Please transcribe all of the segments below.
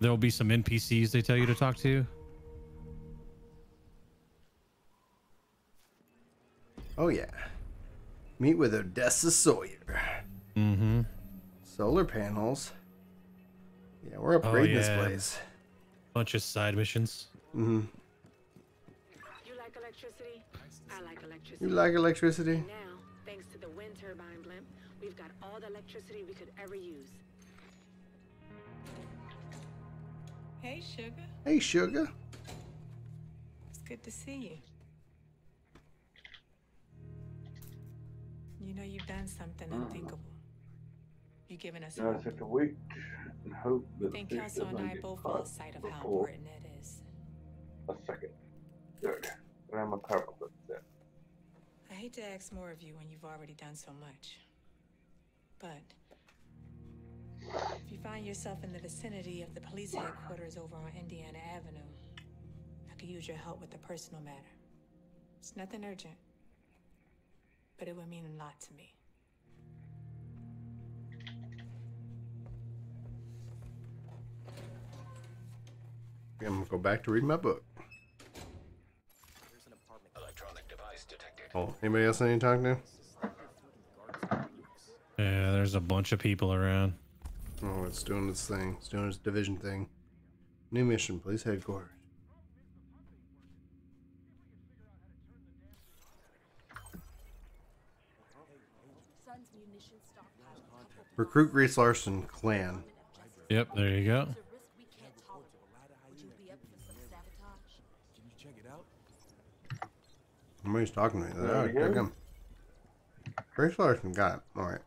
There'll be some NPCs they tell you to talk to. Oh yeah. Meet with Odessa Sawyer. Mm-hmm. Solar panels. Yeah, we're upgrading this place. Bunch of side missions. Mm-hmm. You like electricity? I like electricity. You like electricity? And now, thanks to the wind turbine blimp, we've got all the electricity we could ever use. Hey, sugar. Hey, sugar. It's good to see you. You know you've done something unthinkable. You've given us hope. Took a week and hope I that think the Kelso and I both lost sight of how important it is. a second. Third. And I'm a powerful with that. I hate to ask more of you when you've already done so much. But if you find yourself in the vicinity of the police headquarters over on Indiana Avenue, I could use your help with a personal matter. It's nothing urgent, but it would mean a lot to me. I'm gonna go back to read my book. Electronic device detected. Oh, anybody else I need to talk to? Yeah, there's a bunch of people around. Oh, it's doing its thing. It's doing its division thing. New mission, police headquarters. Recruit Grace Larson clan. Yep, there you go. Somebody's talking to me. There we go. Grace Larson got it. All right.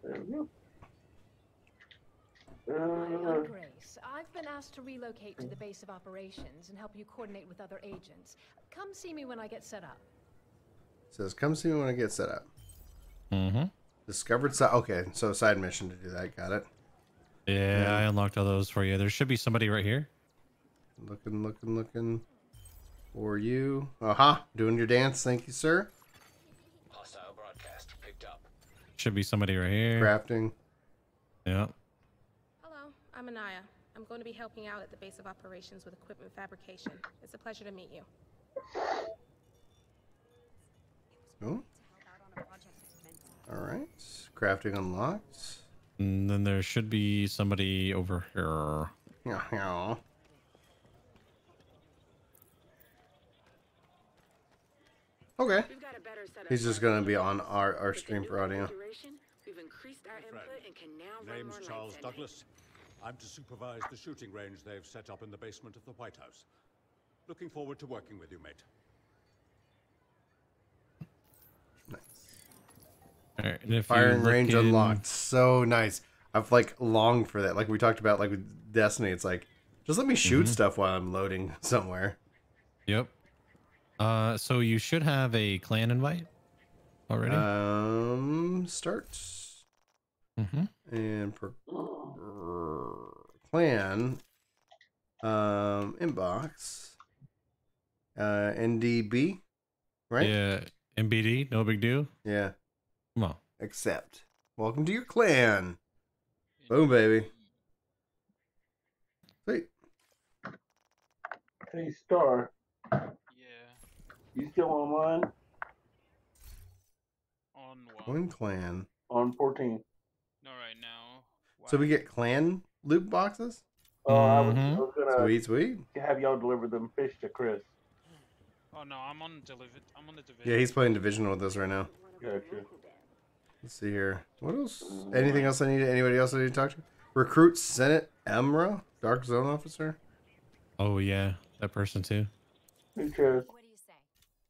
There we go. I'm Grace. I've been asked to relocate to the base of operations and help you coordinate with other agents. Come see me when I get set up. Says, come see me when I get set up. Mm-hmm. Discovered side. Okay, so side mission to do that. Got it. Yeah, I unlocked all those for you. There should be somebody right here. Looking for you. Aha, doing your dance. Thank you, sir. Hostile broadcast picked up. Should be somebody right here. Crafting. Yeah. Hello, I'm Anaya. I'm going to be helping out at the base of operations with equipment fabrication. It's a pleasure to meet you. Oh. All right. Crafting unlocked. And then there should be somebody over here. Yeah. Okay. He's just gonna be on our stream for audio. We've increased our input and can now run Name's more Charles lights. Douglas. I'm to supervise the shooting range they've set up in the basement of the White House. Looking forward to working with you, mate. Nice. All right, and if Firing you look range in- unlocked. So nice. I've like longed for that. Like we talked about, like with Destiny. It's like just let me shoot stuff while I'm loading somewhere. Yep. So you should have a clan invite already. Start. Mm-hmm. And per clan inbox NDB, right? Yeah, MBD, no big deal. Yeah. Come on. Accept. Welcome to your clan. Boom, baby. Sweet. Hey, Star. Yeah. You still online? On what? Join clan. On 14. No, right now. So we get clan loot boxes? Oh, I was gonna Sweet. have y'all deliver them fish to Chris. Oh no, I'm on the division. Yeah, he's playing Division with us right now. Gotcha. Let's see here. What else? Anything else I need? Anybody else I need to talk to? Recruit Senate Emra, Dark Zone Officer. Oh yeah, that person too. Hey, Chris. What do you say?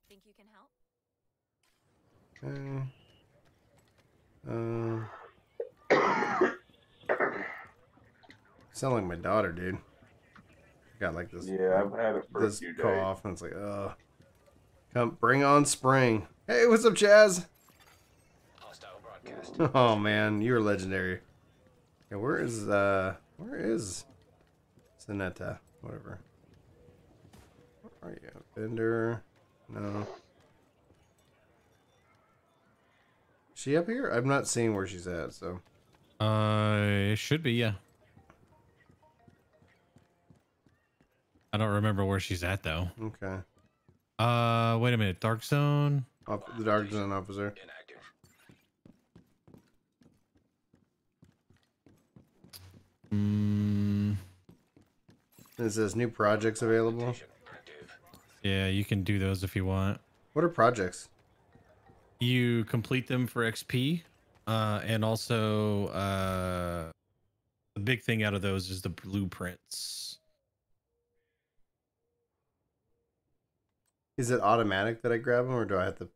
Think you can help? Sound like my daughter, dude. Got like this. Yeah, I've had it for a this few days. cough, and it's like, come bring on spring. Hey, what's up, Chaz? Hostile broadcast. Oh man, you're legendary. Yeah, where is Sinetta? Whatever. Where are you? Bender? No. Is she up here? I'm not seeing where she's at, so. It should be, yeah. I don't remember where she's at though. Okay. Wait a minute. Dark zone. The Dark Zone officer. Inactive. It says new projects available. Active. Yeah, you can do those if you want. What are projects? You complete them for XP, and also the big thing out of those is the blueprints. Is it automatic that I grab them, or do I have to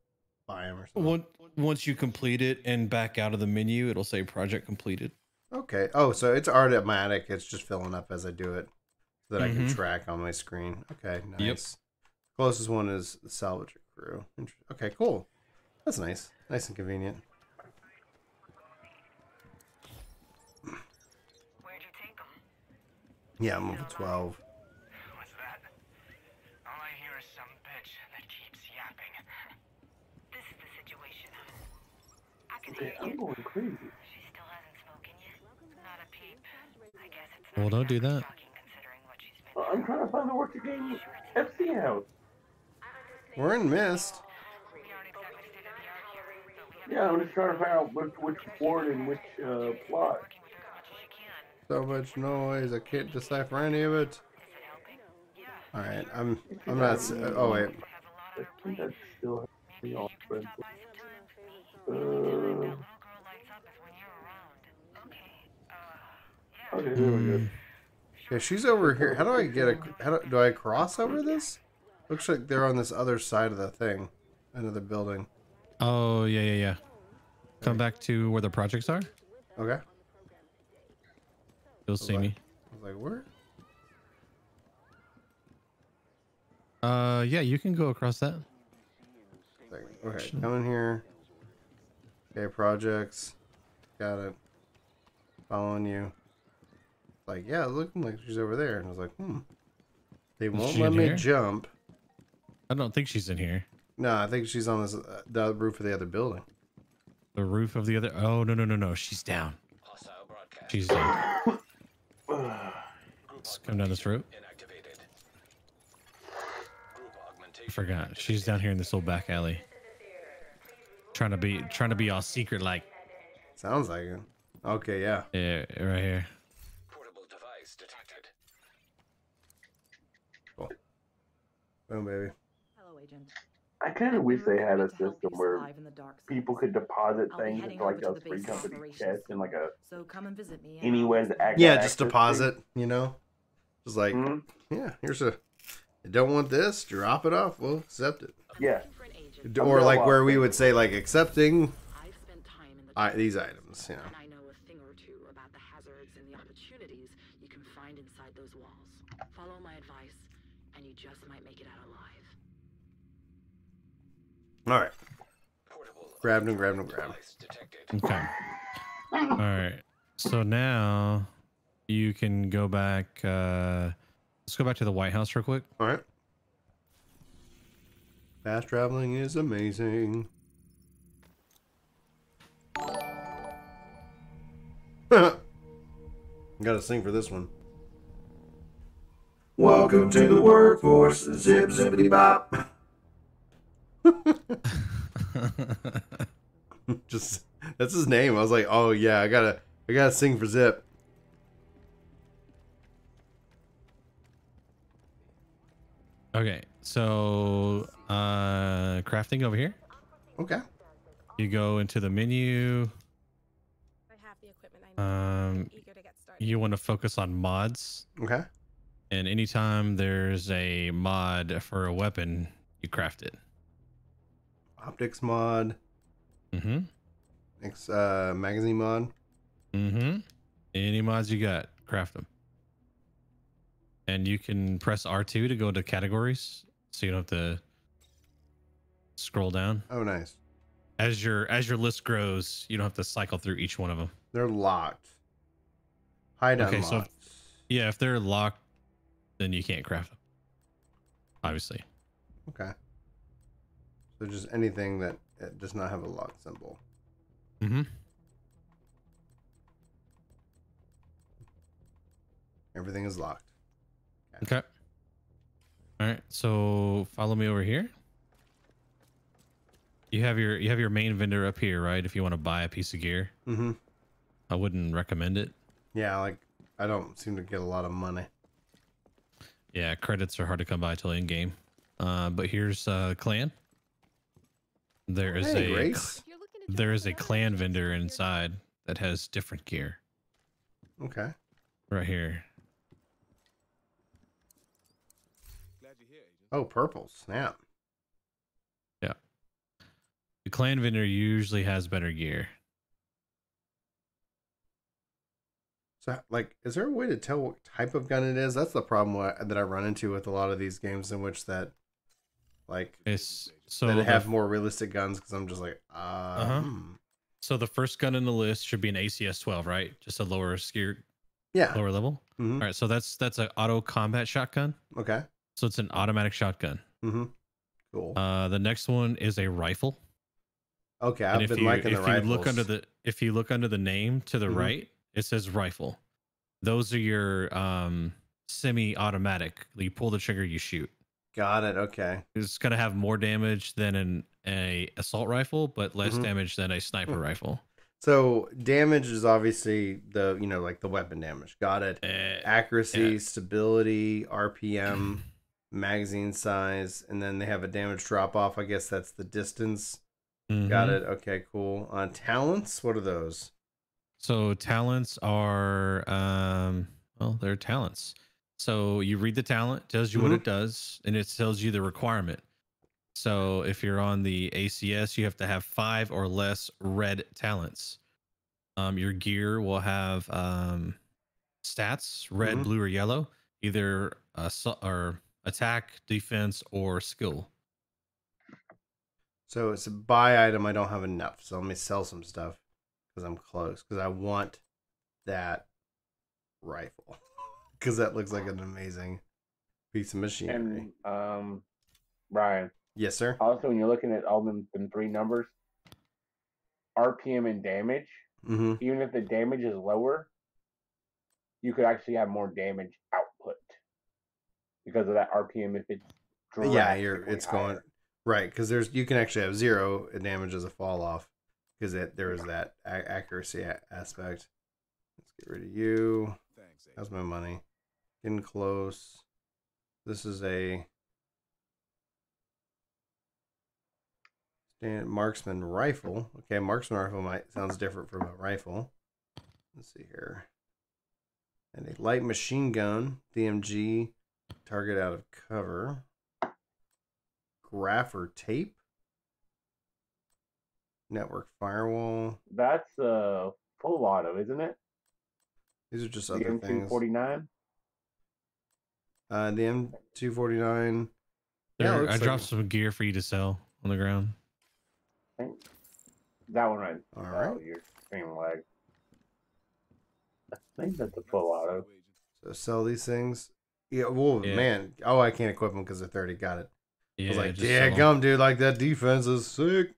buy them or something? Once you complete it and back out of the menu, it'll say project completed. Okay. Oh, so it's automatic. It's just filling up as I do it, so that I can track on my screen. Okay, nice. Yep. Closest one is the salvage crew. Okay, cool. That's nice. Nice and convenient. Where'd you take them? Yeah, I'm level 12. What's that? All I hear is some bitch that keeps yapping. This is the situation, huh? I can Okay, hear I'm you. going crazy. She still hasn't spoken yet. Not a peep. I guess it's Well, don't do that. shocking considering what she's been I'm trying to find the working game FC house. We're in Mist. Yeah, I'm just trying to find out which ward and which plot. So much noise. I can't decipher any of it. All right, I'm not. Oh wait. I think I still have the all friends. Okay, there we go. Okay, she's over here. How do I get a? Do I cross over this? Looks like they're on this other side of the thing, another building. Oh yeah. Come back to where the projects are. Okay. You'll see me. I was like, where? Yeah, you can go across that. Okay, come in here. Okay, projects. Got it. Following you. Like, yeah, looking like she's over there. And I was like, They won't she let in me here? jump. I don't think she's in here. No, I think she's on this the roof of the other building. The roof of the other. Oh no! She's down. Hostile broadcast. She's down. Let's come down this road. Inactivated. Group augmentation. I forgot. She's down here in this little back alley. Trying to be all secret like. Sounds like it. Okay, yeah. Yeah, right here. Portable device detected. Cool. Boom, baby. Hello, Agent. I kind of wish they had a To help you system where survive in the dark people zones. could deposit I'll be things heading into like over to a the free base of company operations chest and like a So come and visit me. anywhere's access. Yeah, just deposit, you know? Just like, Mhm. yeah, here's a. You don't want this? Drop it off. We'll accept it. Yeah. Or like where we would say like accepting I've spent time in the these items, you know. and I know a thing or two about the hazards and the opportunities you can find inside those walls. Follow my advice, and you just might make it out alive. All right. Portable Grab them. device detected. Okay. All right. So now you can go back. Let's go back to the White House real quick. All right. Fast traveling is amazing. Gotta sing for this one. Welcome to the workforce, zip zippity bop. Just that's his name. I was like, oh yeah, I gotta sing for Zip. Okay, so crafting over here. Okay. You go into the menu. I have the equipment I need. I'm eager to get started. You want to focus on mods. Okay. And anytime there's a mod for a weapon, you craft it. Optics mod. Mm-hmm. Magazine mod. Mm-hmm. Any mods you got, craft them. And you can press R2 to go to categories, so you don't have to scroll down. Oh, nice. As your list grows, you don't have to cycle through each one of them. They're locked. Hide on Okay, mods. so yeah, if they're locked, then you can't craft them. Obviously. Okay. So just anything that does not have a lock symbol. Mm-hmm. Everything is locked. Okay. All right, so follow me over here. You have your main vendor up here, right? If you want to buy a piece of gear. Mm-hmm. I wouldn't recommend it. Yeah, like I don't seem to get a lot of money. Yeah, credits are hard to come by till in game. But here's clan. There is there is a clan vendor inside that has different gear. Okay. Right here. Oh, purple snap. Yeah. The clan vendor usually has better gear. So, like, is there a way to tell what type of gun it is? That's the problem that I run into with a lot of these games in which that, like, it's so that have more realistic guns. Because I'm just like, So the first gun in the list should be an ACS 12, right? Just a lower lower level. Mm-hmm. All right, so that's an auto combat shotgun. Okay. So it's an automatic shotgun. Mm-hmm. Cool. The next one is a rifle. Okay, I've been liking the rifles. If you look under the name to the right, it says rifle. Those are your semi-automatic. You pull the trigger, you shoot. Got it. Okay. It's gonna have more damage than an assault rifle, but less damage than a sniper rifle. So damage is obviously the like the weapon damage. Got it. Accuracy, stability, RPM, magazine size, and then they have a damage drop off. I guess that's the distance. Got it. Okay, cool. Talents, what are those? So talents are well, they're talents. So you read the talent, tells you what it does, and it tells you the requirement. So if you're on the ACS, you have to have 5 or less red talents. Your gear will have stats, red, blue, or yellow, either or attack, defense, or skill. So it's a buy item. I don't have enough, so let me sell some stuff because I'm close. Because I want that rifle because that looks like an amazing piece of machinery. And Brian. Yes, sir. Also, when you're looking at all them 3 numbers, RPM and damage, even if the damage is lower, you could actually have more damage output because of that RPM. If it's it's going right because you can actually have 0 damage as a fall off because there is that accuracy aspect. Let's get rid of you. Thanks. How's my money? Getting close. This is a marksman rifle. Okay, marksman rifle sounds different from a rifle. Let's see here. And a light machine gun, DMG, target out of cover. Graph tape. Network firewall. That's a full auto, isn't it? These are just the other M249? things. The M249. Yeah, I dropped some gear for you to sell on the ground. That one right. All right. Your screen lag. I think that's a full auto. So sell these things. Yeah. Whoa, man. Oh, I can't equip them because they're 30. Got it. Yeah. I was like, yeah, gum, dude. Like that defense is sick.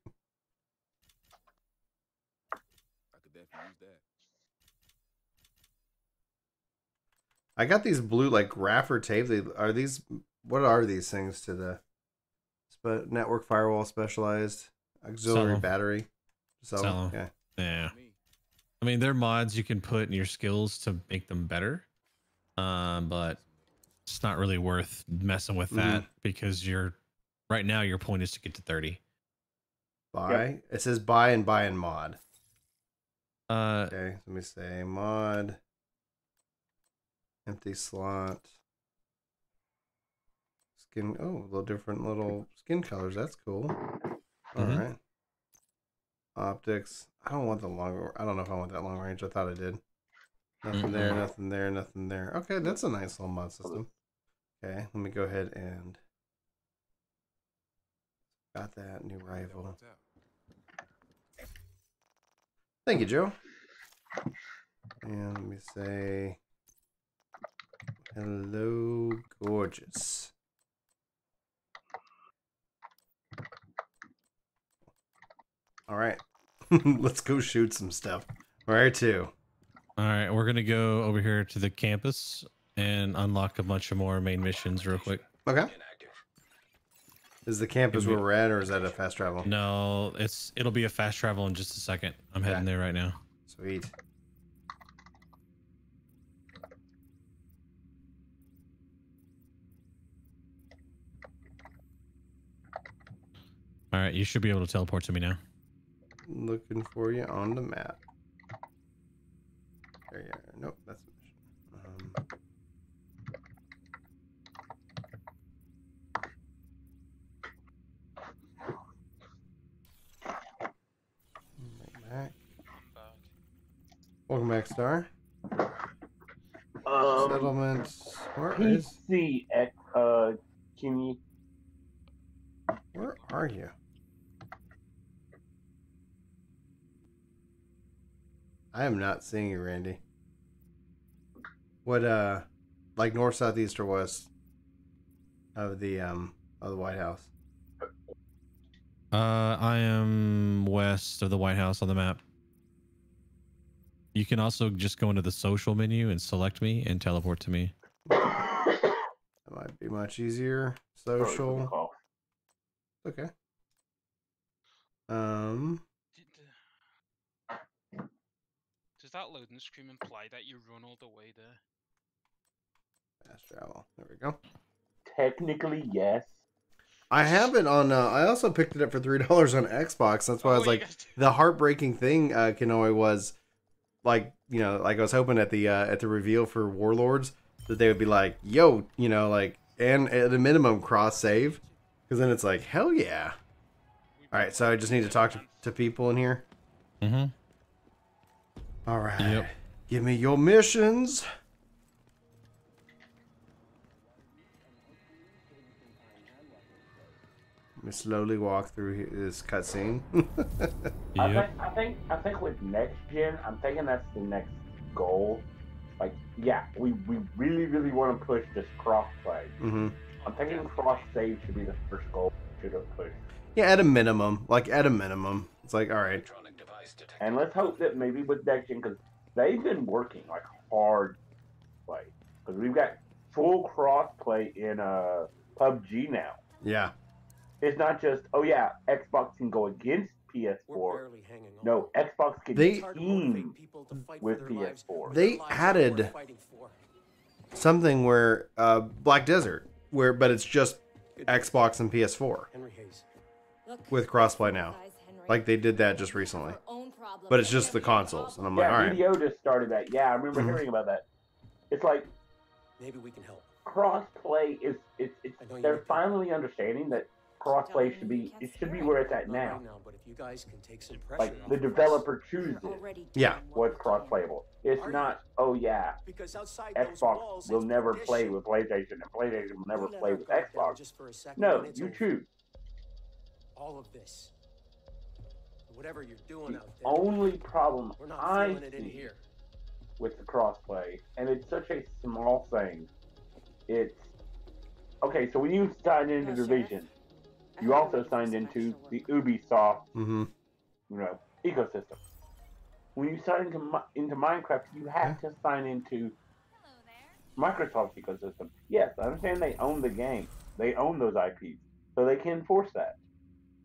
I could definitely use that. I got these blue like grapher tape. What are these things to the network firewall specialized auxiliary battery? Sell them. Okay. Yeah. I mean, they're mods you can put in your skills to make them better. But it's not really worth messing with that because right now your point is to get to 30. Buy. Yep. It says buy and mod. Okay, let me say mod. Empty slot. Skin. Oh, little different little skin colors. That's cool. All right. Optics. I don't want the long. I don't know if I want that long range. I thought I did. Nothing there. Nothing there. Nothing there. Okay, that's a nice little mod system. Okay, let me go ahead and got that new rifle. Thank you, Joe. And let me say hello, gorgeous. All right, let's go shoot some stuff. Where to? All right, we're gonna go over here to the campus and unlock a bunch of more main missions real quick. Okay. Is the campus where we're at, or is that a fast travel? No, it'll be a fast travel in just a second. I'm heading there right now. Sweet. All right, you should be able to teleport to me now. Looking for you on the map. There you are. Nope, that's the mission. Back. Welcome back, Star. Settlements. Where is? Can you? Where are you? I am not seeing you, Randy. What, like north, south, east, or west of the White House? I am west of the White House on the map. You can also just go into the social menu and select me and teleport to me. That might be much easier. Social. Okay. Does that loading screen imply that you run all the way there? Fast travel. There we go. Technically, yes. I have it on. I also picked it up for $3 on Xbox. That's why I was like, the heartbreaking thing, Kanoe, was like, you know, like I was hoping at the reveal for Warlords that they would be like, yo, you know, like, and at a minimum cross save, because then it's like, hell yeah. All right, so I just need to talk to people in here. Mm-hmm. All right. Yep. Give me your missions. Let me slowly walk through this cutscene. Yep. I think with next gen, I'm thinking that's the next goal. Like, yeah, we really want to push this crossplay. Mm-hmm. I'm thinking cross save should be the first goal we should have pushed. Yeah, at a minimum. Like, at a minimum. It's like, all right. And let's hope that maybe with next gen, because they've been working like hard play. Because we've got full crossplay in PUBG now. Yeah. It's not just, oh yeah, Xbox can go against PS4. No, Xbox can team with PS4. They added something where Black Desert, but it's just Xbox and PS4 with crossplay now. Like they did that just recently, but it's just the consoles, and I'm like, all right. Video just started that. Yeah, I remember hearing about that. It's like maybe we can help. Crossplay is they're finally understanding that crossplay should be where it's at now. But if you guys can take some pressure like the developer chooses what's cross-playable. It's not, oh yeah, Xbox will never play with PlayStation and PlayStation will never play with Xbox. No, you choose. All of this, whatever you're doing out there. Only problem I feeling it in here with the crossplay, and it's such a small thing. It's okay. So when you sign into Division, you also signed into the Ubisoft, ecosystem. When you sign into Minecraft, you have to sign into Microsoft's ecosystem. Yes, I understand they own the game. They own those IPs, so they can enforce that.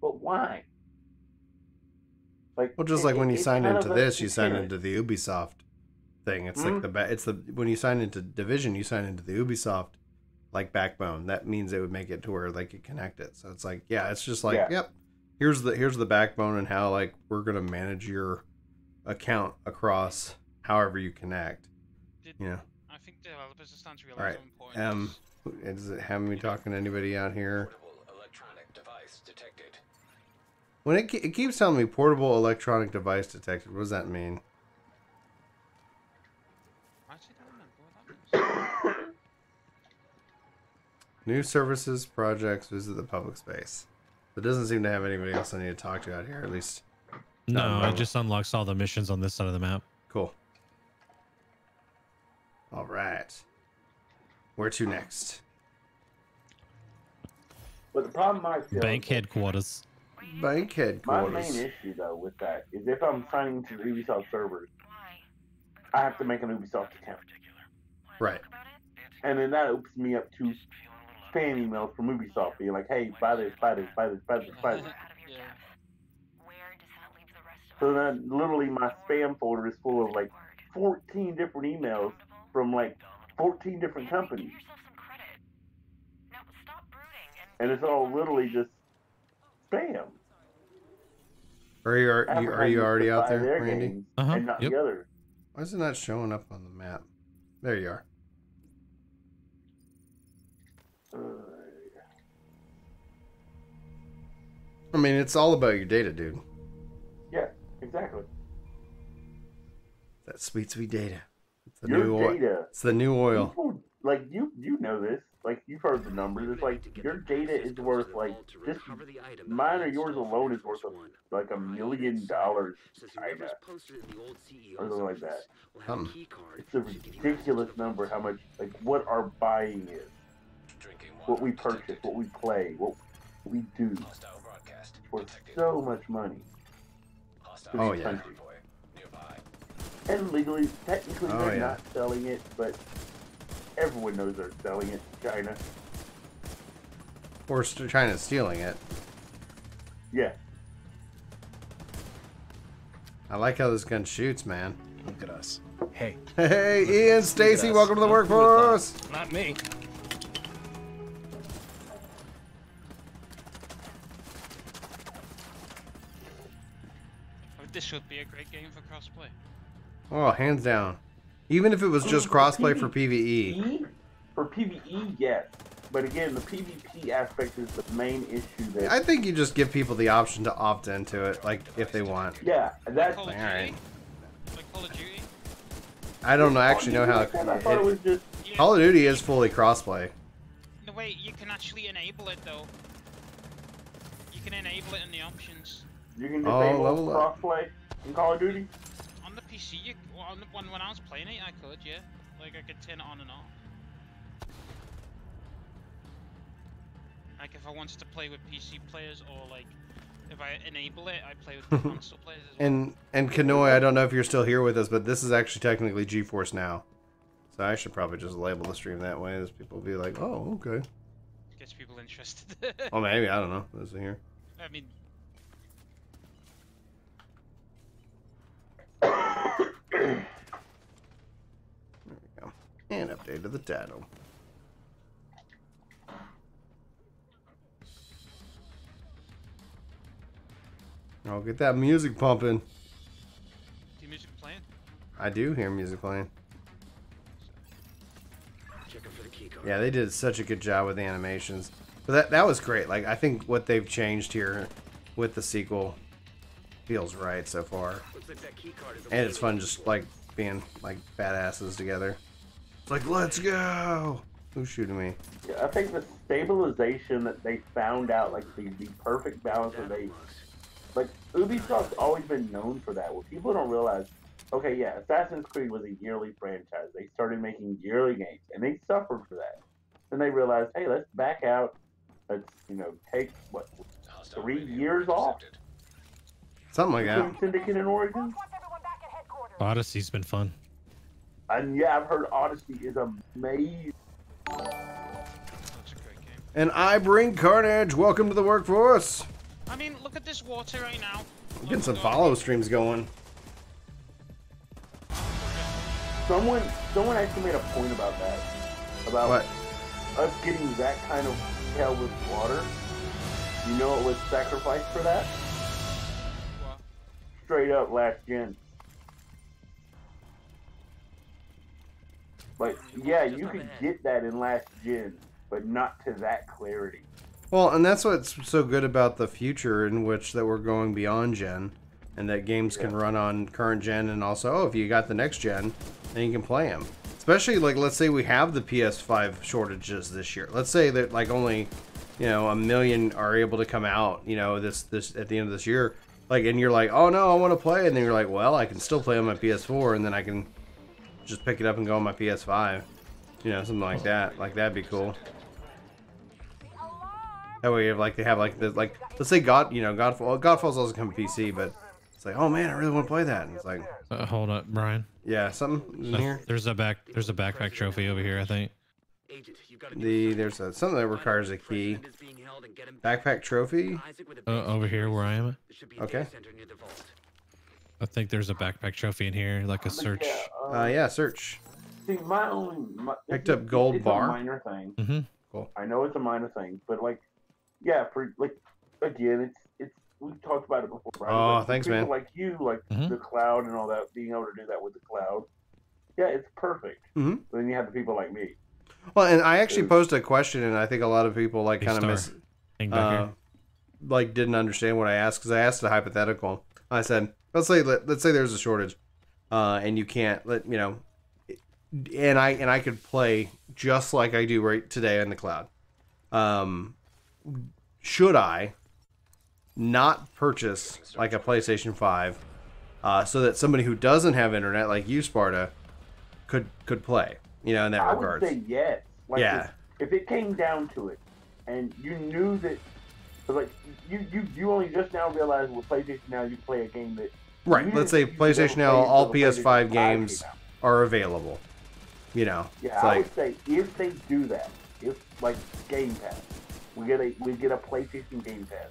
But why? Like, well, just like when you sign into this, you sign into the Ubisoft thing. It's like when you sign into Division, you sign into the Ubisoft like backbone. That means it would make it to where they could connect it. So it's like, yeah, it's just like, yep, here's the backbone and how like we're gonna manage your account across however you connect. I think developers are starting to realize how important. Does it have me talking to anybody out here? Electronic device detected. When it keeps telling me portable electronic device detected, what does that mean? New services, projects, visit the public space. It doesn't seem to have anybody else I need to talk to out here, at least. No, it just unlocks all the missions on this side of the map. Cool. All right. Where to next? But the problem I feel Bank headquarters. Bank headquarters. My main issue though with that is if I'm signing to the Ubisoft servers, I have to make an Ubisoft account. Right. And then that opens me up to spam emails from Ubisoft being like, hey, buy this, buy this, buy this, buy this, buy this. So then literally my spam folder is full of like 14 different emails from like 14 different companies. And it's all literally just spam. Are you already out there, Randy? And not the others. Why is it not showing up on the map? There you are. I mean, it's all about your data, dude. Yeah, exactly. That sweet, sweet data. It's the Your new oil. data. It's the new oil. People, like you know this. Like you've heard the numbers. It's like your data is worth like just mine or yours alone is worth like $1 million. China or something like that. It's a ridiculous number. How much like what our buying is, what we purchase, what we play, what we do. For so much money. Oh yeah. Countries. And legally, technically, they're not selling it, but everyone knows they're selling it. China. Or China's stealing it. Yeah. I like how this gun shoots, man. Look at us. Hey. Hey, Ian, Stacy, welcome to the workforce. Not me. This should be a great game for crossplay. Oh, hands down. Even if it was just crossplay for PvE. For PvE, yes. But again, the PvP aspect is the main issue that... I think you just give people the option to opt into it, like, if they want. Yeah, that's... Call of Duty? Alright. Like Call of Duty? I don't actually know how... I thought it was just... Call of Duty is fully crossplay. No, wait, you can actually enable it, though. You can enable it in the options. You can disable crossplay in Call of Duty? On the PC, when I was playing it, I could, yeah. Like, I could turn it on and off. Like, if I wanted to play with PC players, or, like, if I enable it, I play with the console players as well. And Kanoi, I don't know if you're still here with us, but this is actually technically Geforce Now. So I should probably just label the stream that way, as people will be like, oh, okay. Gets people interested. Oh, maybe, I don't know. This is here. I mean... There we go. And update to the title. Oh, get that music pumping. Do music playing? I do hear music playing. Yeah, they did such a good job with the animations. But that was great. Like, I think what they've changed here with the sequel feels right so far. And it's fun just, like, being, like, badasses together. It's like, let's go! Who's shooting me? Yeah, I think the stabilization that they found out, like, the perfect balance that they... Like, Ubisoft's always been known for that. What people don't realize... Okay, yeah, Assassin's Creed was a yearly franchise. They started making yearly games, and they suffered for that. Then they realized, hey, let's back out. Let's, you know, take, what, 3 years off? Something like that. Syndicate and Origins? Odyssey's been fun. And yeah, I've heard Odyssey is amazing. And I bring carnage. Welcome to the workforce. I mean, look at this water right now. I'm getting some follow streams going. Someone actually made a point about that. About what? Us getting that kind of hell with water. You know what was sacrificed for that? What? Straight up last gen. Like, yeah, you could get that in last gen, but not to that clarity. Well, and that's what's so good about the future, in which that we're going beyond gen, and that games can run on current gen, and also, oh, if you got the next gen, then you can play them. Especially, like, let's say we have the PS5 shortages this year. Let's say that, like, only, you know, 1 million are able to come out, you know, this at the end of this year. Like, and you're like, oh no, I want to play, and then you're like, well, I can still play on my PS4, and then I can just pick it up and go on my PS5. You know, something like that. Like, that'd be cool. That way, like, they have, like, the, like, let's say Godfall's also coming to PC, but it's like, oh man, I really want to play that. And it's like, hold up, Brian. Yeah, something in here. There's a backpack trophy over here, I think. There's something that requires a key. Backpack trophy. Over here where I am. Okay. I think there's a backpack trophy in here, like a search. Yeah, search. See, Picked up gold it's bar. a minor thing. Mm-hmm. Cool. I know it's a minor thing, but like, yeah, for like, again, it's we've talked about it before, right? Oh, like, thanks, people man. like you, like Mm-hmm. the cloud and all that, being able to do that with the cloud. Yeah, it's perfect. Mm-hmm. But then you have the people like me. Well, and I actually posed a question, and I think a lot of people like kind of like didn't understand what I asked, because I asked a hypothetical. I said, let's say there's a shortage, and you can't and I could play just like I do right today in the cloud. Should I not purchase like a PlayStation 5 so that somebody who doesn't have internet like you, Sparta, could play, in that regard? I would say yes. Like, yeah. If it came down to it, and you knew that, like you only just now realized with PlayStation Now you can play a game that. Right. Let's say PlayStation Now, all PS5 games are available. Yeah, I would say if they do that, if like Game Pass, we get a PlayStation Game Pass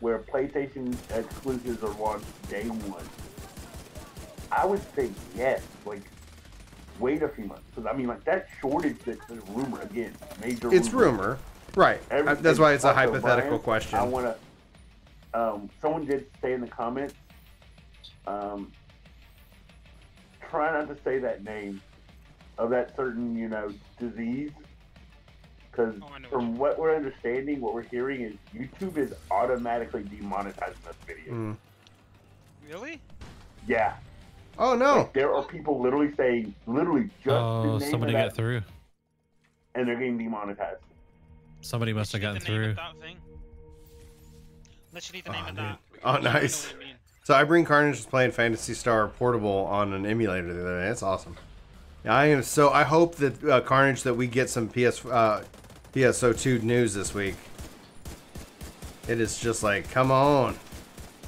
where PlayStation exclusives are launched day one. I would say yes. Like, wait a few months, because I mean, like that shortage that's a rumor again, major. It's rumor, right? That's why it's a hypothetical question. I want to. Someone did say in the comments. Try not to say that name of that certain, disease, because from what we're understanding, what we're hearing is YouTube is automatically demonetizing this video. Really? Yeah. Oh no! Like, there are people literally saying, just the name somebody of that, got through, and they're getting demonetized. Somebody must have gotten through. Unless you need the name of that. Oh, nice. So I bring Carnage playing Phantasy Star Portable on an emulator the other day. That's awesome. I hope that Carnage, that we get some PSO2 news this week. It is just like, come on.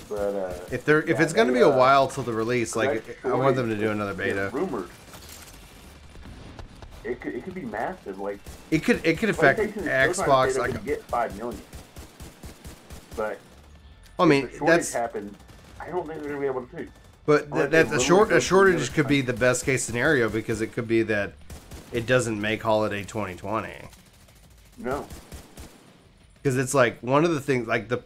But if it's going to be a while till the release, like I want them to do another beta. Rumored. It could be massive. Like it could affect Xbox. Like get 5 million. But I mean, that's happened. I don't think they're gonna be able to. But a shortage could be the best case scenario, because it could be that it doesn't make holiday 2020. No. Because it's like one of the things, like they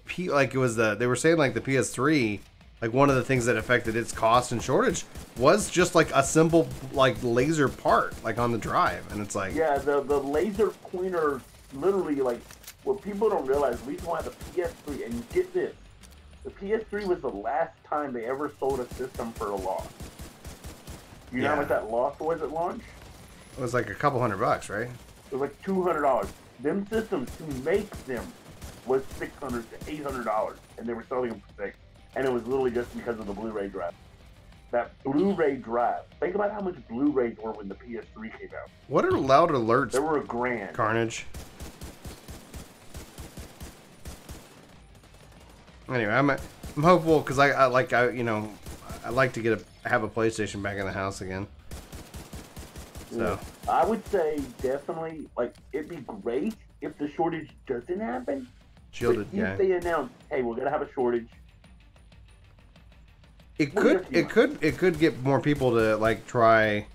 were saying, like the PS3, like one of the things that affected its cost and shortage was just like a simple like laser part like on the drive, and it's like, yeah, the laser pointer, literally, like what people don't realize, the reason why the PS3, and get this, the PS3 was the last time they ever sold a system for a loss. You know how much that loss was at launch? It was like a couple $100, right? It was like $200. Them systems, to make them, was $600 to $800, and they were selling them for $600. And it was literally just because of the Blu-ray drive. That Blu-ray drive. Think about how much Blu-rays were when the PS3 came out. What are loud alerts? There were $1,000. Carnage. Anyway, I'm hopeful, because I like to have a PlayStation back in the house again. So I would say definitely, like, it'd be great if the shortage doesn't happen. Shielded, but if they announce, hey, we're gonna have a shortage. It could get more people to like try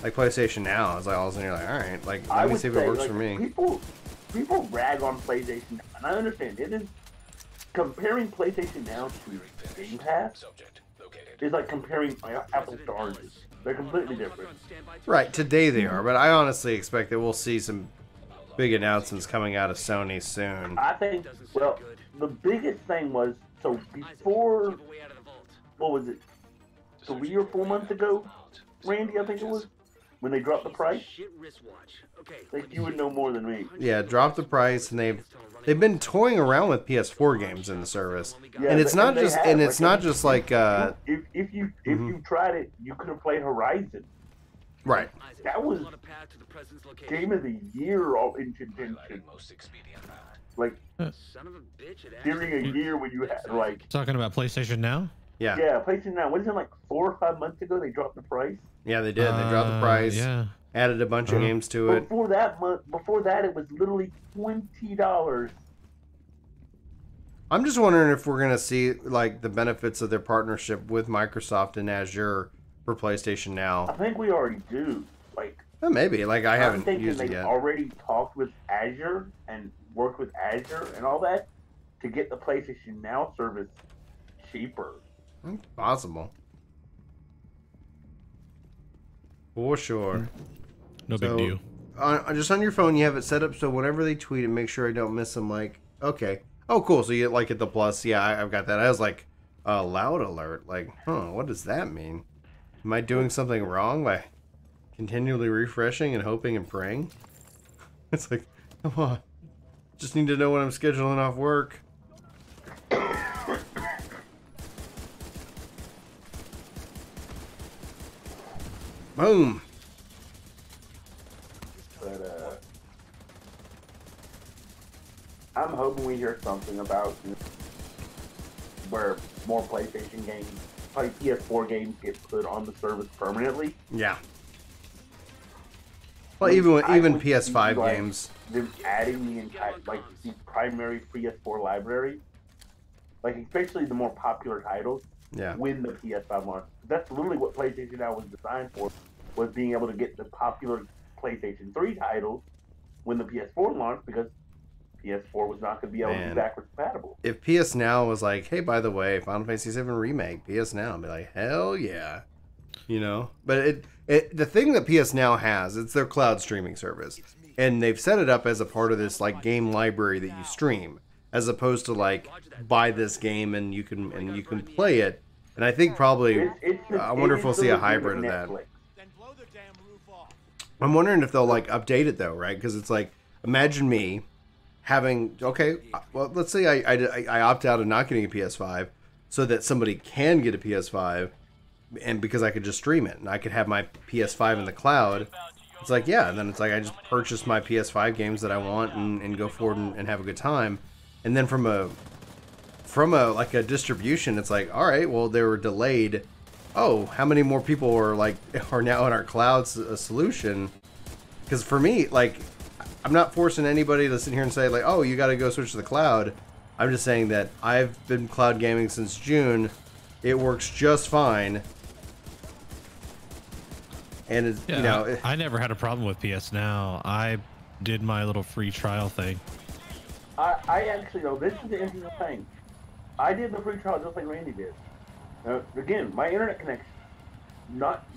like PlayStation Now. It's like all of a sudden you're like, all right, like let me see if it works for me. People rag on PlayStation, and I understand it is comparing PlayStation Now to Game Pass is like comparing apples to oranges. They're completely different. Right, today they are, but I honestly expect that we'll see some big announcements coming out of Sony soon. I think, well, the biggest thing was, so before, what was it, 3 or 4 months ago, Randy, I think it was, when they dropped the price? Like, you would know more than me. Yeah, dropped the price, and they've been toying around with PS4 games in the service, and it's not just like if you tried it, you could have played Horizon. Right. That was Game of the Year in contention. Like, during a year when you had like talking about PlayStation Now. Yeah. Yeah, PlayStation Now. What is it, like 4 or 5 months ago? They dropped the price. Yeah, they did. They dropped the price. Yeah. added a bunch of games to it. Before that, it was literally $20. I'm just wondering if we're gonna see like the benefits of their partnership with Microsoft and Azure for PlayStation Now. I think we already do. Like, well, maybe. Like I haven't used it they've yet. already talked with Azure and worked with Azure and all that to get the PlayStation Now service cheaper. Possible. For sure. No big deal. Just on your phone, you have it set up so whenever they tweet it, make sure I don't miss them. Like, okay. Oh, cool. So you like it the plus. Yeah, I've got that. I was like, loud alert. Like, what does that mean? Am I doing something wrong by continually refreshing and hoping and praying? It's like, come on. Just need to know when I'm scheduling off work. Boom. But I'm hoping we hear something about where more PlayStation games, like PS4 games, get put on the service permanently. Yeah. Well, even PS5 like, games. Them adding the entire, like, the primary PS4 library, like especially the more popular titles. Yeah. When the PS5 launched, that's literally what PlayStation Now was designed for, was being able to get the popular PlayStation 3 titles when the PS4 launched, because PS4 was not going to be able to be backwards compatible. If PS Now was like, hey, by the way, Final Fantasy XIV Remake, PS Now, I'd be like, hell yeah. You know? But the thing that PS Now has, it's their cloud streaming service. And they've set it up as a part of this like game library that you stream, as opposed to like buy this game and you can play it. And I think probably I wonder if we'll see a hybrid of that. I'm wondering if they'll like update it though, right? Because it's like, imagine me having, okay, well, let's say I opt out of not getting a PS5 so that somebody can get a PS5, and because I could just stream it and I could have my PS5 in the cloud. It's like, yeah, and then it's like I just purchase my PS5 games that I want and go forward and have a good time. And then from a like a distribution, it's like, all right, well, they were delayed. Oh, how many more people are now in our cloud solution? Because for me, like, I'm not forcing anybody to sit here and say like, oh, you got to go switch to the cloud. I'm just saying that I've been cloud gaming since June. It works just fine. And it's, yeah, you know, I never had a problem with PS Now. I did my little free trial thing. I actually, though, this is the interesting thing. I did the free trial just like Randy did. Again, my internet connection,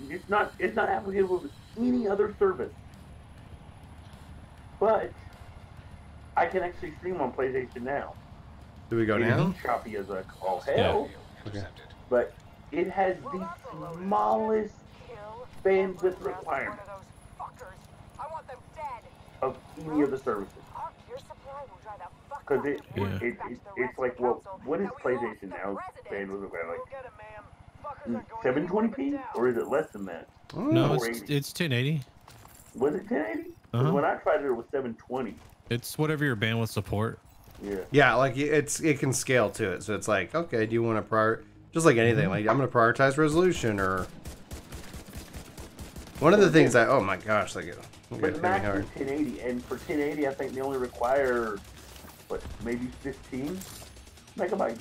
it's not applicable to any other service. But I can actually stream on PlayStation Now. Do we go now? It's choppy as all hell. Yeah. Okay. But it has the smallest bandwidth requirement of any of the services. Because it's like, well, what is PlayStation Now bandwidth requirement? Like 720p, or is it less than that? No, it's 1080. Was it 1080? When I tried it, it was 720. It's whatever your bandwidth support. Yeah. Yeah, like it can scale to it. So it's like, okay, do you want to just like anything, like I'm going to prioritize resolution, or one of the things that, oh my gosh, like but max is 1080, and for 1080, I think they only require maybe 15 megabytes,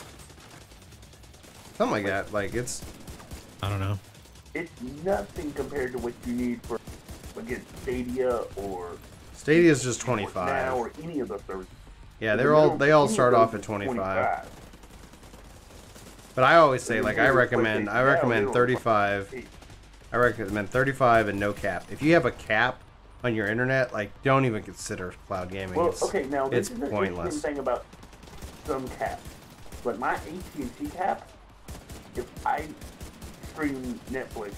something like that. Like it's, I don't know. It's nothing compared to what you need for, again, Stadia or Stadia is just 25 now, or any of those services. Yeah, they all start off at 25. But I always say, like, I recommend 35. I recommend 35 and no cap. If you have a cap on your internet, like, don't even consider cloud gaming. Well, okay, now this is the pointless thing about some caps. But my AT&T cap, if I stream Netflix,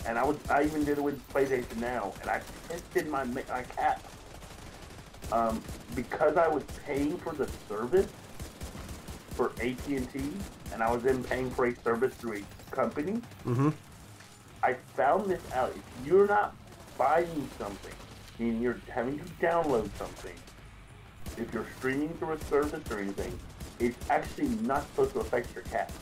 and I even did it with PlayStation Now, and I tested my cap. Because I was paying for the service for AT&T, and I was then paying for a service through a company, I found this out. If you're not buying something, meaning you're having to download something, if you're streaming through a service or anything, it's actually not supposed to affect your cap.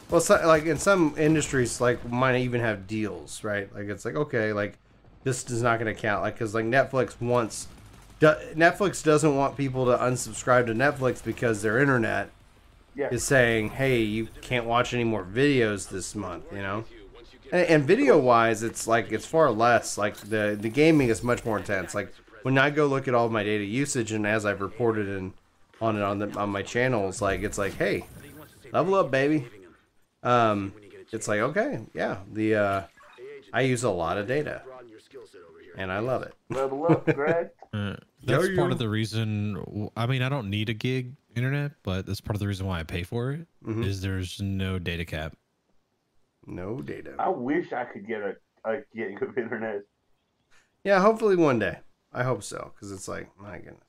Well, so, like in some industries, like might even have deals, right? Like it's like, okay, like this is not going to count. Like, because like Netflix doesn't want people to unsubscribe to Netflix because their internet is saying, hey, you can't watch any more videos this month, you know? And video wise, it's like, it's far less. Like the gaming is much more intense. Like when I go look at all my data usage, and as I've reported on my channels, like it's like, hey, level up, baby. It's like, okay, yeah, I use a lot of data, and I love it. Level up, Greg. That's part of the reason. I mean, I don't need a gig internet, but that's part of the reason why I pay for it. Is there's no data cap. No data. I wish I could get a gig of internet. Yeah, hopefully one day. I hope so, because it's like, my goodness.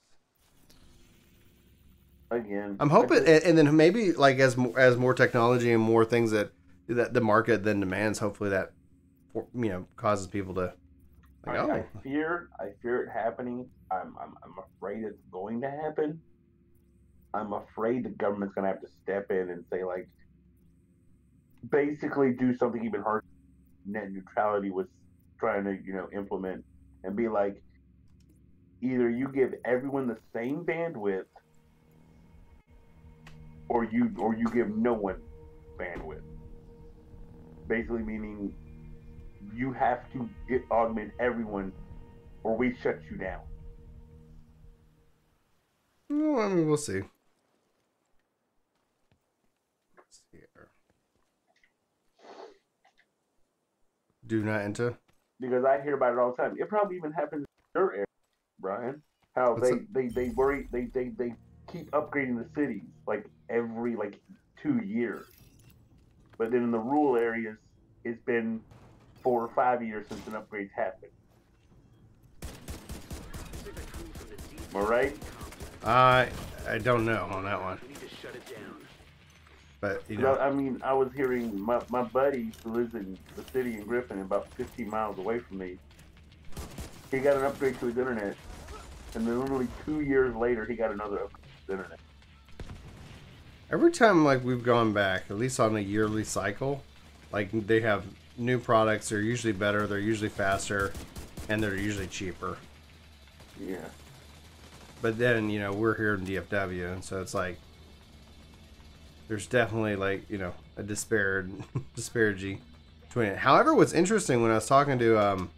Again, I'm hoping, and then maybe like as more technology and more things that the market then demands, hopefully that causes people to like, I fear it happening. I'm afraid it's going to happen. I'm afraid the government's gonna have to step in and say, like, basically do something even harder net neutrality was trying to implement, and be like, either you give everyone the same bandwidth, or you give no one bandwidth. Basically meaning you have to augment everyone, or we shut you down. Well, I mean, we'll see. Let's see here. Do not enter. Because I hear about it all the time. It probably even happens in your area, Brian. How they worry, they keep upgrading the cities like every 2 years, but then in the rural areas it's been 4 or 5 years since an upgrade's happened. Am I right? I don't know on that one, but I mean, I was hearing my buddy who lives in the city in Griffin, about 15 miles away from me. He got an upgrade to his internet, and then literally 2 years later he got another upgrade to his internet. Every time we've gone back, at least on a yearly cycle, like they have new products. They're usually better, they're usually faster, and they're usually cheaper. Yeah. But then we're here in DFW, and so it's like there's definitely a disparity between it. However, what's interesting, when I was talking to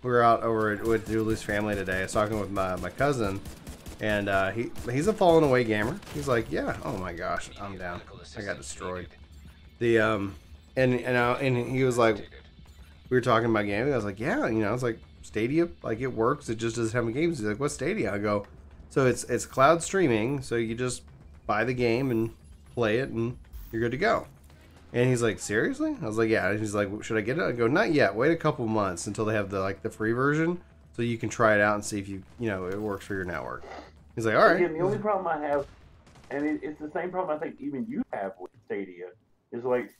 we were out over with Julie's family today. I was talking with my cousin. And he's a fallen away gamer. He's like, yeah, oh my gosh, I'm down. I got destroyed. And he was like, we were talking about gaming. I was like, yeah, I was like, Stadia, like it works. It just doesn't have any games. He's like, what's Stadia? I go, so it's cloud streaming. So you just buy the game and play it, and you're good to go. And he's like, seriously? I was like, yeah. And he's like, should I get it? I go, not yet. Wait a couple months until they have the free version, so you can try it out and see if it works for your network. He's like, all right. Again, the only problem I have, and it's the same problem I think even you have with Stadia, is like,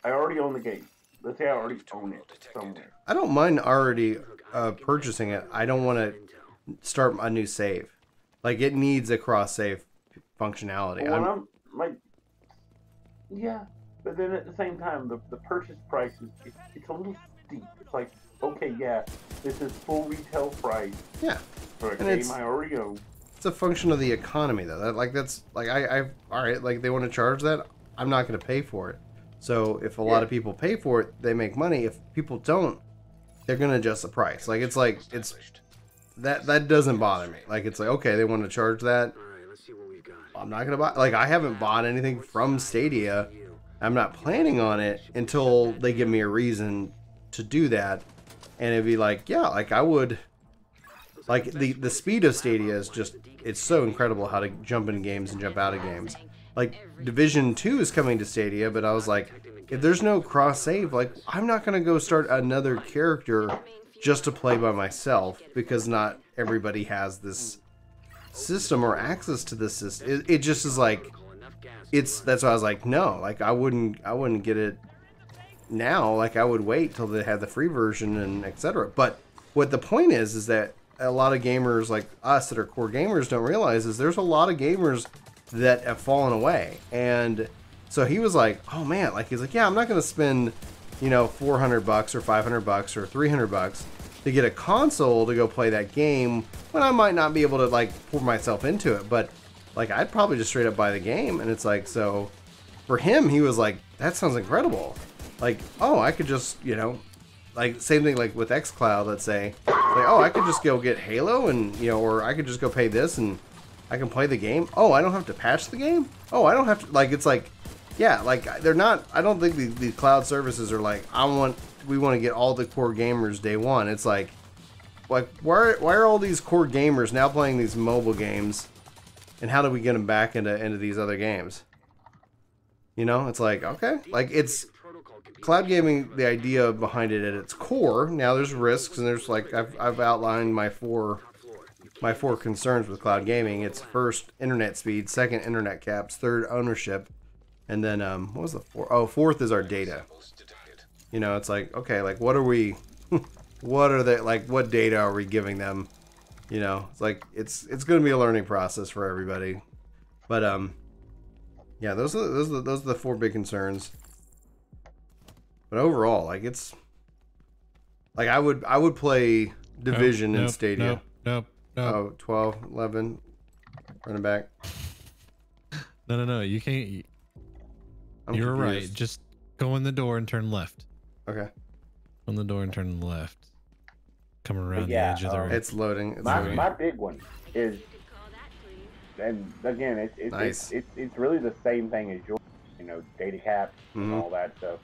I already own the game. Let's say I already own it somewhere. I don't mind already purchasing it. I don't want to start a new save. Like, it needs a cross-save functionality. Well, yeah, but then at the same time, the purchase price it's a little steep. It's like, okay, yeah, this is full retail price. Yeah. For a game I already own. It's a function of the economy, though. That's all right. Like, they want to charge that, I'm not going to pay for it. So if a lot of people pay for it, they make money. If people don't, they're going to adjust the price. Like, it's that doesn't bother me. Like, it's like, okay, they want to charge that. I'm not going to buy. Like, I haven't bought anything from Stadia. I'm not planning on it until they give me a reason to do that. And it'd be like, yeah, like I would. Like, the speed of Stadia is just, it's so incredible how to jump in games and jump out of games. Like, Division 2 is coming to Stadia, but I was like, if there's no cross-save, like, I'm not going to go start another character just to play by myself, because not everybody has this system or access to this system. It just is like, that's why I was like, no, like, I wouldn't get it now. Like, I would wait till they had the free version and etc. But what the point is that a lot of gamers like us that are core gamers don't realize is there's a lot of gamers that have fallen away. And so he was like, oh man, like, he's like, yeah, I'm not going to spend you know, $400 or $500 or $300 to get a console to go play that game when I might not be able to like pour myself into it, but like I'd probably just straight up buy the game. And it's like, so for him, he was like, that sounds incredible. Like, oh, I could just, you know, like same thing like with xCloud, let's say, like, oh, I could just go get Halo and, you know, or I could just go pay this and I can play the game. Oh, I don't have to patch the game. Oh, I don't have to, like, it's like, yeah, like they're not, I don't think the cloud services are like, we want to get all the core gamers day one. It's like why are all these core gamers now playing these mobile games, and how do we get them back into these other games? You know, it's like, okay, like it's cloud gaming, the idea behind it at its core. Now there's risks, and there's like I've outlined my four concerns with cloud gaming. It's first, internet speed; second, internet caps; third, ownership; and then what was the fourth? Oh, fourth is our data. You know, it's like, okay, like what are we, what are they, like what data are we giving them? You know, it's like it's going to be a learning process for everybody. But yeah, those are the four big concerns. But overall, like it's like I would play Division in Stadia. Nope. Oh, 12, 11, running back. No, you can't. You're right. Just go in the door and turn left. Okay. On the door and turn left. Come around the edge of the room. It's loading. My big one is, and again, nice. it's really the same thing as yours, you know, data caps and all that stuff.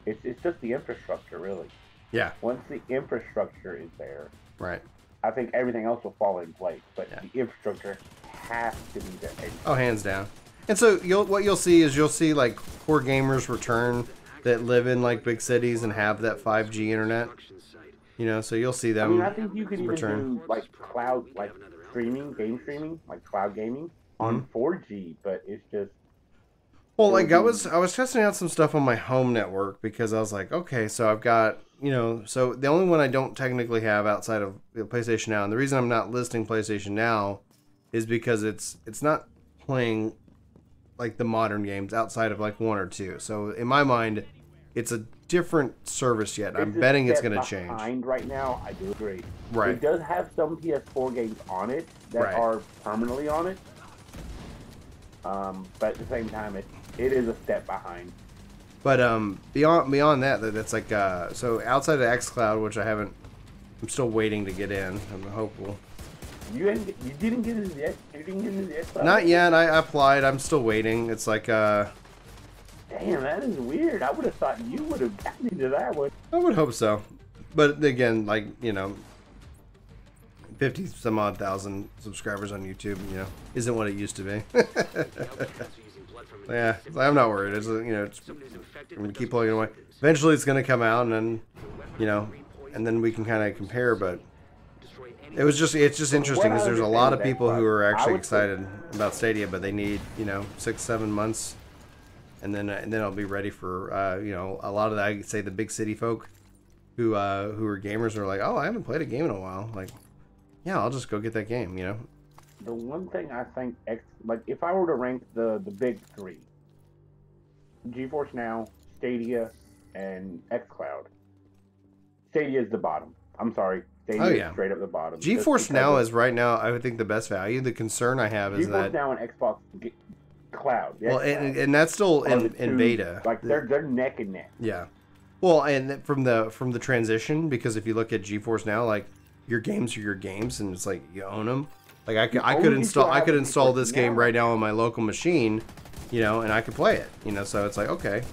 It's just the infrastructure, really. Yeah. Once the infrastructure is there, right, I think everything else will fall in place. But the infrastructure has to be there. Oh, hands down. And so what you'll see like core gamers return that live in like big cities and have that 5G internet. You know, so you'll see them. I mean, I think you could even do like cloud, like streaming, game streaming, like cloud gaming on 4G, but it's just. Well, like I was testing out some stuff on my home network because I was like, okay, so I've got, you know, so the only one I don't technically have outside of PlayStation Now, and the reason I'm not listing PlayStation Now is because it's not playing like the modern games outside of like one or two. So in my mind, it's a different service yet. I'm betting it's going to change. Right now, I do agree. Right. It does have some PS4 games on it that are permanently on it. But at the same time, it is a step behind. But beyond that, that's like so outside of xCloud, which I'm still waiting to get in. I'm hopeful. You didn't get into the xCloud? Not yet. I applied. I'm still waiting. It's like Damn, that is weird. I would have thought you would have gotten into that one. I would hope so. But again, like, you know, 50 some odd thousand subscribers on YouTube, you know, isn't what it used to be. Yeah, I'm not worried. It's, you know, I'm going to keep plugging away. Eventually it's going to come out, and then, you know, and then we can kind of compare, but it's just interesting because there's a lot of people who are actually excited about Stadia, but they need, you know, 6-7 months. And then I'll be ready for you know, a lot of I say the big city folk who are gamers are like, oh, I haven't played a game in a while. Like, yeah, I'll just go get that game. You know. The one thing I think, like, if I were to rank the big three, Geforce Now, Stadia, and xCloud, Stadia is the bottom. I'm sorry, Stadia is straight up the bottom. Geforce Now is right now, I would think, the best value. The concern I have is that Geforce Now and Xbox Cloud. Well, and that's still in beta. Like they're neck and neck. Yeah. Well, and from the transition, because if you look at GeForce Now, like your games are your games, and it's like you own them. Like I could install this game right now on my local machine, you know, and I could play it, you know. So it's like, okay,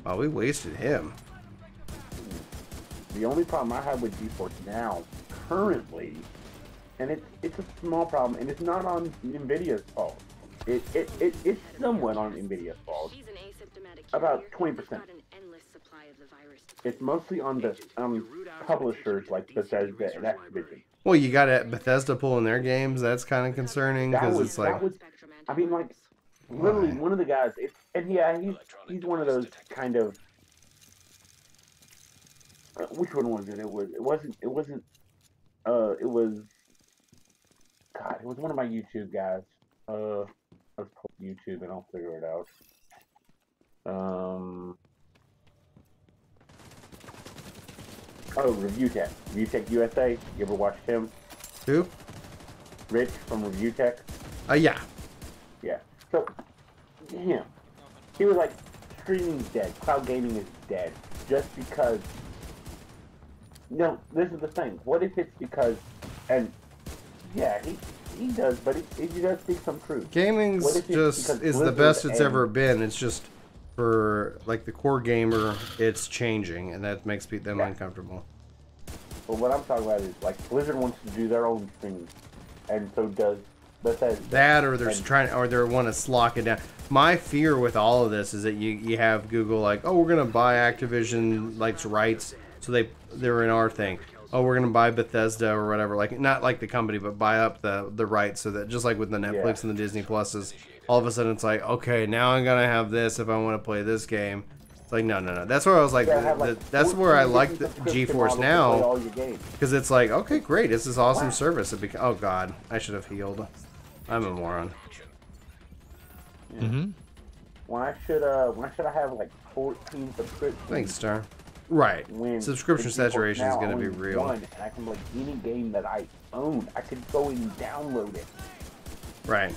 well, we wasted him. The only problem I have with GeForce Now currently, and it's a small problem, and it's not on NVIDIA's fault. It's somewhat on NVIDIA's fault. About 20%. It's mostly on the publishers like Bethesda and Activision. Well, you got Bethesda pulling their games. That's kind of concerning because it's like. I mean, like, literally one of the guys. He's one of those kind of. Which one was it? It was. God, it was one of my YouTube guys. Let's pull YouTube and I'll figure it out. Oh, Review Tech. Review Tech USA. You ever watched him? Who? Rich from Review Tech. Yeah. Yeah. So, him. He was like, streaming's dead. Cloud gaming is dead. Just because. No, this is the thing. What if it's because, and yeah, he does, but he does speak some truth. Gaming's just is the best it's ever been. It's just for like the core gamer, it's changing, and that makes them uncomfortable. But what I'm talking about is like Blizzard wants to do their own streaming, and so does Bethesda. That, or they're trying, or they want to lock it down. My fear with all of this is that you have Google like, oh, we're gonna buy Activision likes rights, so they're in our thing. Oh, we're gonna buy Bethesda or whatever, like not like the company, but buy up the rights, so that just like with the Netflix and the Disney Pluses, all of a sudden it's like, okay, now I'm gonna have this if I want to play this game. It's like no. That's where I was like, that's where I like the Geforce Now, because it's like, okay, great, it's this awesome service. Oh God, I should have healed. I'm a moron. Yeah. Mm-hmm. Why should I have like 14 subscriptions? Thanks, Star. Right. Subscription saturation is going to be real. And I can play any game that I own. I could go and download it. Right.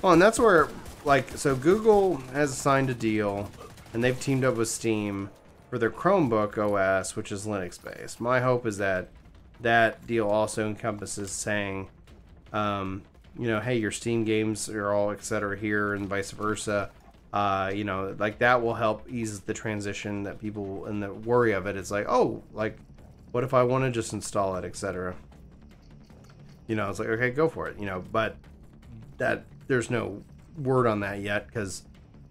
Well, and that's where, like, so Google has signed a deal, and they've teamed up with Steam for their Chromebook OS, which is Linux-based. My hope is that that deal also encompasses saying, you know, hey, your Steam games are all etc. here, and vice versa. You know, like that will help ease the transition that people and the worry of it. It's like, oh, like, what if I want to just install it, etc. You know, it's like, okay, go for it. You know, but that there's no word on that yet because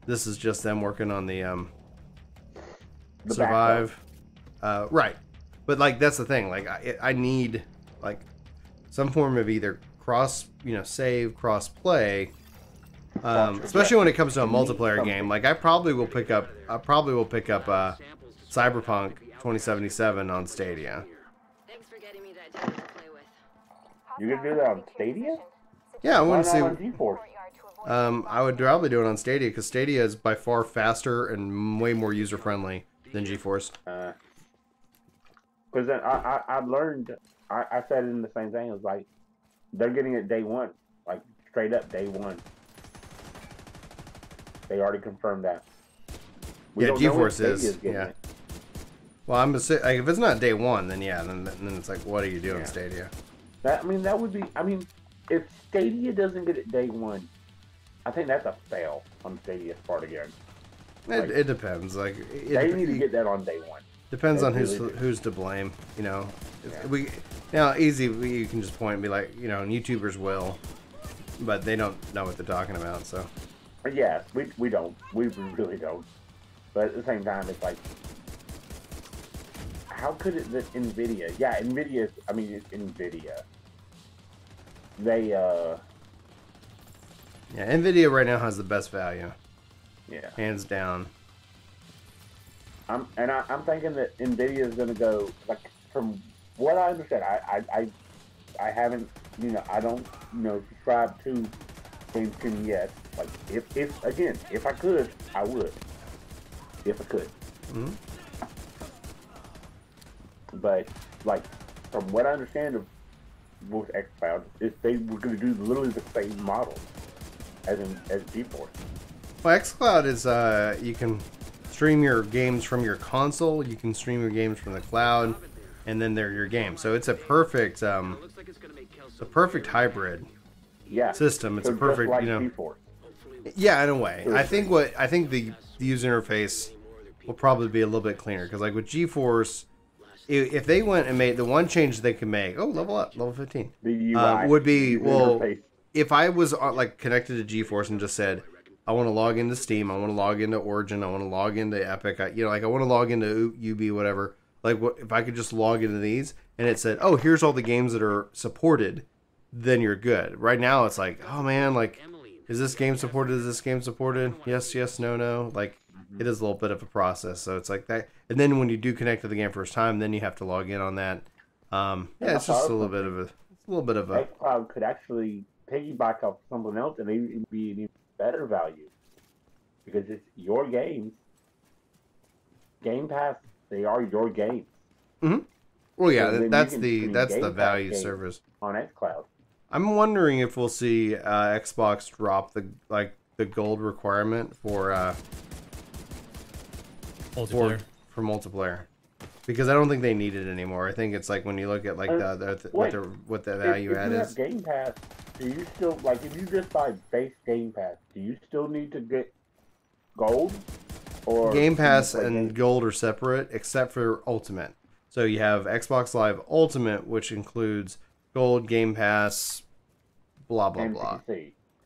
this is just them working on the Survive. Right, but like that's the thing. Like I need like some form of either save, cross play. Especially when it comes to a multiplayer game, like I probably will pick up Cyberpunk 2077 on Stadia. You can do that on Stadia? Yeah, I want to see. On Geforce? I would probably do it on Stadia because Stadia is by far faster and way more user friendly than Geforce. Because then I learned, I said in the same thing. It was like they're getting it day one, like straight up day one. They already confirmed that. Yeah, Geforce is. Yeah. Well, I'm like, if it's not day one, then yeah, then it's like, what are you doing, Stadia? That would be. I mean, if Stadia doesn't get it day one, I think that's a fail on Stadia's part again. Like, it depends. Like they need to get that on day one. Depends on who's to blame. You know, you can just point and be like, you know, and YouTubers will, but they don't know what they're talking about. So. Yeah, we don't. We really don't. But at the same time, it's like, how could it that NVIDIA? Yeah, NVIDIA. I mean, it's NVIDIA. They Yeah, NVIDIA right now has the best value. Yeah. Hands down. I'm thinking that NVIDIA is going to go, like, from what I understand, I haven't, you know, I don't, you know, subscribe to game streaming yet. Like, if I could, I would. If I could. Mm-hmm. But, like, from what I understand of with xCloud, is they were going to do literally the same model as Geforce. Well, xCloud is, you can stream your games from your console, you can stream your games from the cloud, and then they're your games. So it's a perfect, hybrid system. It's a perfect, like, you know. Geforce. Yeah, in a way. I think the user interface will probably be a little bit cleaner because, like with Geforce, if they went and made the one change they could make, level up, level 15, would be if I was like connected to Geforce and just said, I want to log into Steam, I want to log into Origin, I want to log into Epic, I want to log into UB, whatever. Like, what if I could just log into these and it said, oh, here's all the games that are supported, then you're good. Right now, it's like, oh man, like, is this game supported? Is this game supported? Yes, no. Like, it is a little bit of a process. So it's like that. And then when you do connect to the game first time, then you have to log in on that. It's just a little bit of a. xCloud could actually piggyback off something else, and it would be an even better value because it's your games. Game Pass, they are your games. Mm-hmm. Well, yeah, So then that's you can the stream that's the Game Pass value games service. on xCloud. I'm wondering if we'll see Xbox drop the gold requirement for multiplayer. For multiplayer, because I don't think they need it anymore. I think it's like when you look at like what the value add is. If you have Game Pass, do you still like if you just buy base Game Pass? Do you still need to get gold? Or Game Pass and gold are separate, except for Ultimate. So you have Xbox Live Ultimate, which includes gold, Game Pass, blah blah blah.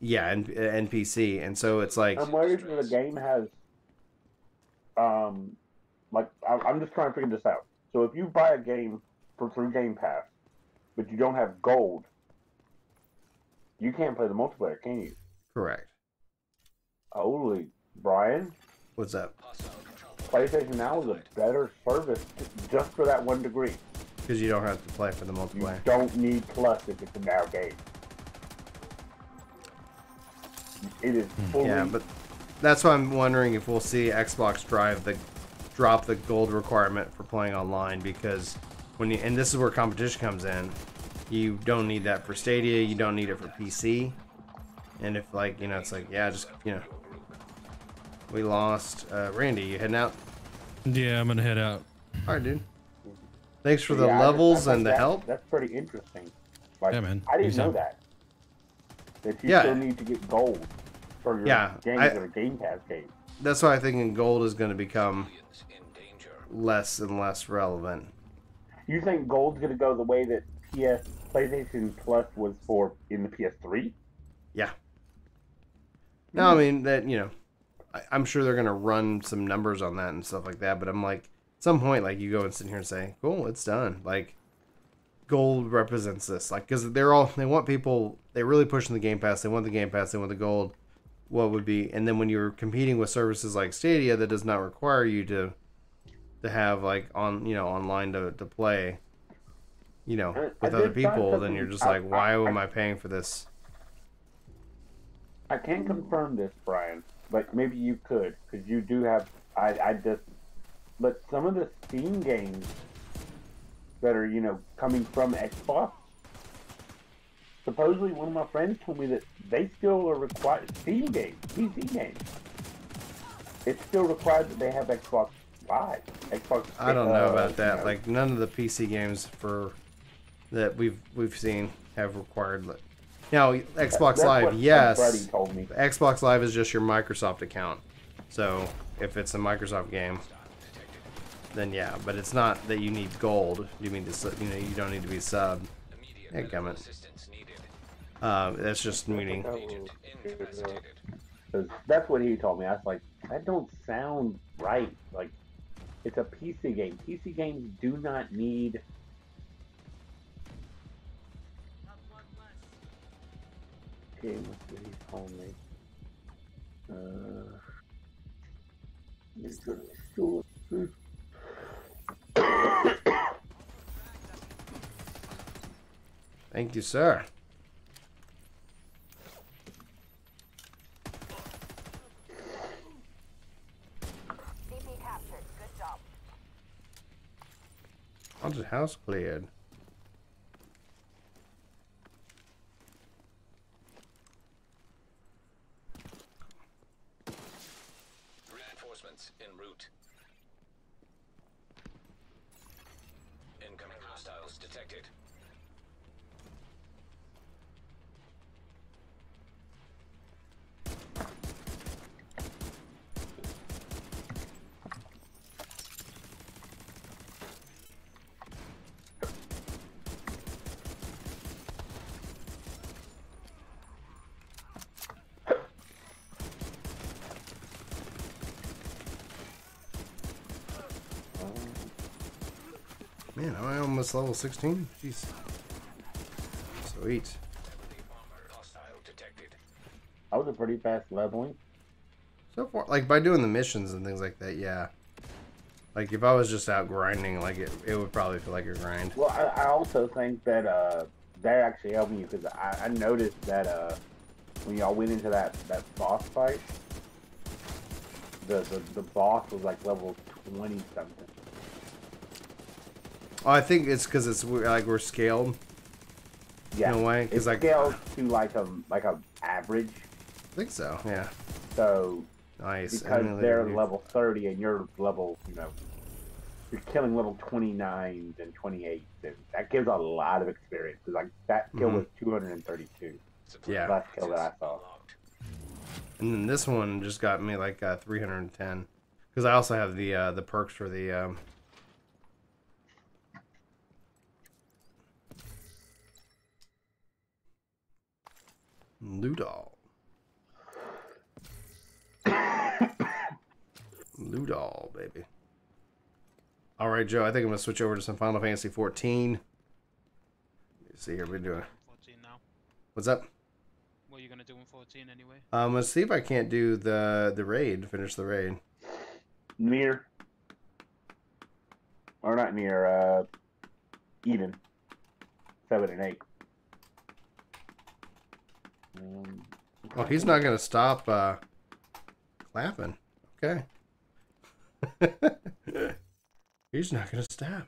Yeah, and PC, and so it's like. I'm wondering if the game has, like I'm just trying to figure this out. So if you buy a game through Game Pass, but you don't have gold, you can't play the multiplayer, can you? Correct. Holy, Brian. What's up? PlayStation Now is a better service just for that 1 degree. Because you don't have to play for the multiplayer. You don't need Plus if it's a Now game. It is fully... Yeah, but that's why I'm wondering if we'll see Xbox drop the gold requirement for playing online, because and this is where competition comes in. You don't need that for Stadia. You don't need it for PC. And if it's like, yeah, just we lost Randy. You heading out? Yeah, I'm gonna head out. All right, dude. Thanks for the levels and the help. That's pretty interesting. Like, yeah, man. I didn't know that. That you still need to get gold for your games that are Game Pass games. That's why I think gold is going to become less and less relevant. You think gold's going to go the way that PlayStation Plus was for in the PS3? Yeah. No, I mean that I'm sure they're gonna run some numbers on that and stuff like that, but I'm like, at some point, like you go and sit here and say, cool, it's done. Like, gold represents this, like, because they want people, they're really pushing the Game Pass. They want the Game Pass. They want the gold. What would be, and then when you're competing with services like Stadia that does not require you to have like online to play, with other people, then you're just like, why am I paying for this? I can't confirm this, Brian, but maybe you could, because you do have. But some of the Steam games that are coming from Xbox, supposedly one of my friends told me that they still are required. Steam games, PC games, it's still required that they have Xbox Live. I don't know about that. Like, none of the PC games that we've seen have required. Now, Xbox Live, yes. Freddie told me. Xbox Live is just your Microsoft account. So, if it's a Microsoft game, then yeah. But it's not that you need gold. You mean to, you don't need to be subbed. Hey, comment. That's just meaning. That's what he told me. I was like, that don't sound right. Like, it's a PC game. PC games do not need. Okay, what's what he's calling me? Thank you, sir. Haunted house cleared. Reinforcements en route. Incoming hostiles detected. Man, am I almost level 16? Jeez. Sweet. I was a pretty fast leveling. So far, like, by doing the missions and things like that, yeah. Like, if I was just out grinding, like, it would probably feel like a grind. Well, I also think that they're actually helping you, because I noticed that when y'all went into that boss fight, the boss was like level 20 something. Oh, I think it's because it's like we're scaled. Yeah. In a way, because it's like scaled to like a average. I think so. Yeah. So nice. Because they're level 30 and you're level, you're killing level 29s and 28s. And that gives a lot of experience. Like that kill was 232. Yeah. Last kill that I saw. And then this one just got me like 310. Because I also have the perks for the Ludol. Ludol, baby. Alright, Joe, I think I'm going to switch over to some Final Fantasy XIV. Let me see here, what are we doing? 14 now. What's up? What are you going to do in 14 anyway? Let's see if I can't do the raid, finish the raid. Near. Or not near, even. 7 and 8. Oh, he's not going to stop clapping. Okay. He's not going to stop.